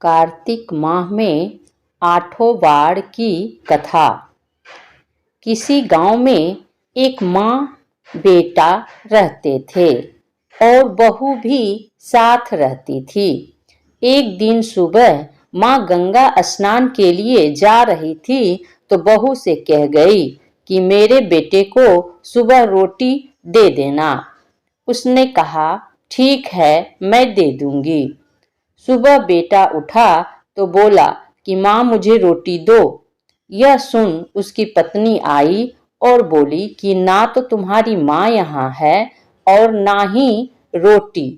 कार्तिक माह में आठों वार की कथा। किसी गांव में एक माँ बेटा रहते थे और बहू भी साथ रहती थी। एक दिन सुबह माँ गंगा स्नान के लिए जा रही थी तो बहू से कह गई कि मेरे बेटे को सुबह रोटी दे देना। उसने कहा ठीक है, मैं दे दूंगी। सुबह बेटा उठा तो बोला कि माँ मुझे रोटी दो। यह सुन उसकी पत्नी आई और बोली कि ना तो तुम्हारी माँ यहाँ है और ना ही रोटी,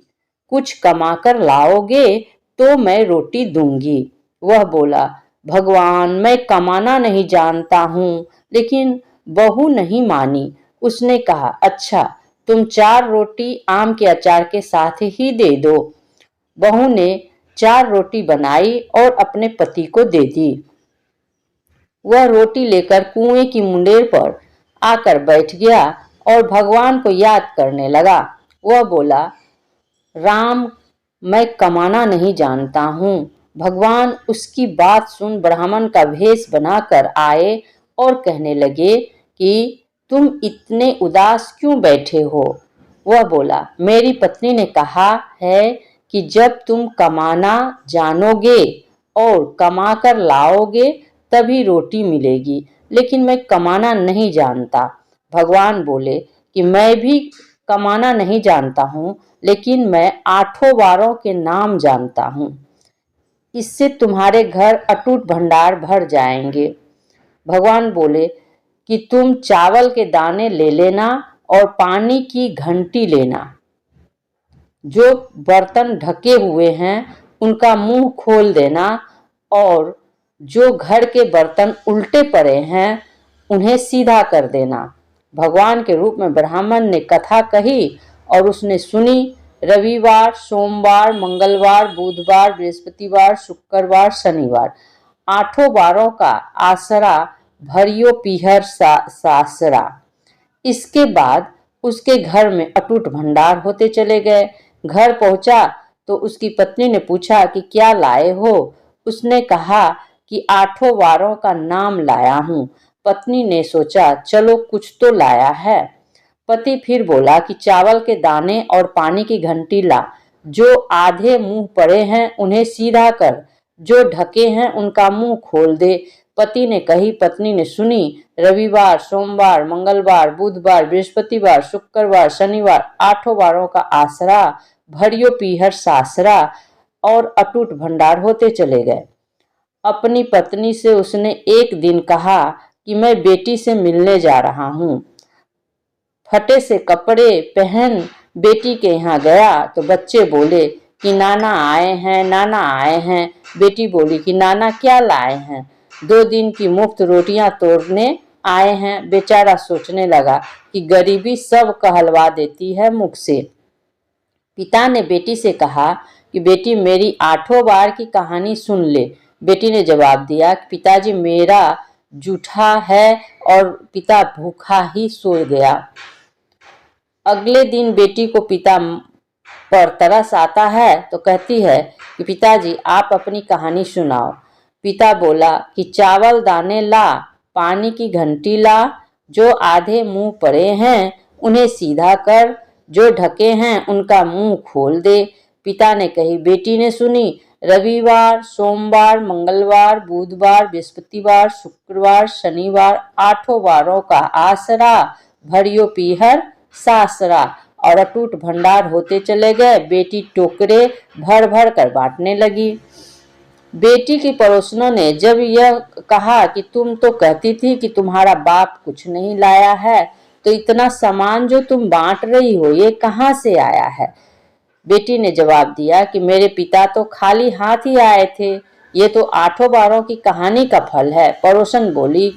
कुछ कमाकर लाओगे तो मैं रोटी दूंगी। वह बोला भगवान, मैं कमाना नहीं जानता हूँ। लेकिन बहू नहीं मानी। उसने कहा अच्छा, तुम 4 रोटी आम के अचार के साथ ही दे दो। बहू ने 4 रोटी बनाई और अपने पति को दे दी। वह रोटी लेकर कुएं की मुंडेर पर आकर बैठ गया और भगवान को याद करने लगा। वह बोला राम, मैं कमाना नहीं जानता हूँ। भगवान उसकी बात सुन ब्राह्मण का भेष बनाकर आए और कहने लगे कि तुम इतने उदास क्यों बैठे हो। वह बोला मेरी पत्नी ने कहा है कि जब तुम कमाना जानोगे और कमा कर लाओगे तभी रोटी मिलेगी, लेकिन मैं कमाना नहीं जानता। भगवान बोले कि मैं भी कमाना नहीं जानता हूँ, लेकिन मैं 8 वारों के नाम जानता हूँ। इससे तुम्हारे घर अटूट भंडार भर जाएंगे। भगवान बोले कि तुम चावल के दाने ले लेना और पानी की घंटी लेना। जो बर्तन ढके हुए हैं उनका मुंह खोल देना और जो घर के बर्तन उल्टे पड़े हैं उन्हें सीधा कर देना। भगवान के रूप में ब्राह्मण ने कथा कही और उसने सुनी। रविवार, सोमवार, मंगलवार, बुधवार, बृहस्पतिवार, शुक्रवार, शनिवार 8 वारों का आसरा भरियो पीहर सासरा। इसके बाद उसके घर में अटूट भंडार होते चले गए। घर पहुंचा तो उसकी पत्नी ने पूछा कि क्या लाए हो। उसने कहा कि 8 वारों का नाम लाया हूँ। पत्नी ने सोचा चलो कुछ तो लाया है। पति फिर बोला कि चावल के दाने और पानी की घंटी ला। जो आधे मुंह पड़े हैं उन्हें सीधा कर, जो ढके हैं उनका मुंह खोल दे। पति ने कही, पत्नी ने सुनी। रविवार, सोमवार, मंगलवार, बुधवार, बृहस्पतिवार, शुक्रवार, शनिवार 8 वारों का आसरा भरियो पीहर सासरा और अटूट भंडार होते चले गए। अपनी पत्नी से उसने एक दिन कहा कि मैं बेटी से मिलने जा रहा हूँ। फटे से कपड़े पहन बेटी के यहाँ गया तो बच्चे बोले कि नाना आए हैं, नाना आए हैं। बेटी बोली कि नाना क्या लाए हैं। 2 दिन की मुफ्त रोटियां तोड़ने आए हैं। बेचारा सोचने लगा कि गरीबी सब कहलवा देती है मुख से। पिता ने बेटी से कहा कि बेटी मेरी 8 वार की कहानी सुन ले। बेटी ने जवाब दिया कि पिताजी मेरा जूठा है और पिता भूखा ही सो गया। अगले दिन बेटी को पिता पर तरस आता है तो कहती है कि पिताजी आप अपनी कहानी सुनाओ। पिता बोला कि चावल दाने ला, पानी की घंटी ला, जो आधे मुंह पड़े हैं उन्हें सीधा कर, जो ढके हैं उनका मुंह खोल दे। पिता ने कही, बेटी ने सुनी। रविवार, सोमवार, मंगलवार, बुधवार, बृहस्पतिवार, शुक्रवार, शनिवार 8 वारों का आसरा भरियो पीहर सासरा और अटूट भंडार होते चले गए। बेटी टोकरे भर भर कर बांटने लगी। बेटी की पड़ोसनों ने जब यह कहा कि तुम तो कहती थी कि तुम्हारा बाप कुछ नहीं लाया है, तो इतना सामान जो तुम बांट रही हो ये कहाँ से आया है। बेटी ने जवाब दिया कि मेरे पिता तो खाली हाथ ही आए थे, ये तो 8 वारों की कहानी का फल है। पड़ोसन बोली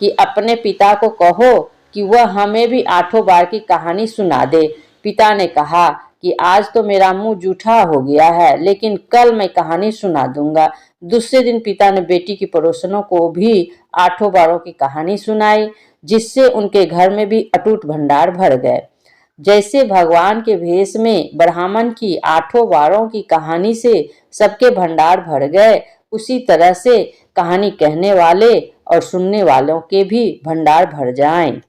कि अपने पिता को कहो कि वह हमें भी 8 वार की कहानी सुना दे। पिता ने कहा कि आज तो मेरा मुंह जूठा हो गया है, लेकिन कल मैं कहानी सुना दूंगा। दूसरे दिन पिता ने बेटी की पड़ोसनों को भी 8 वारों की कहानी सुनाई, जिससे उनके घर में भी अटूट भंडार भर गए। जैसे भगवान के भेष में ब्राह्मण की 8 वारों की कहानी से सबके भंडार भर गए, उसी तरह से कहानी कहने वाले और सुनने वालों के भी भंडार भर जाएं।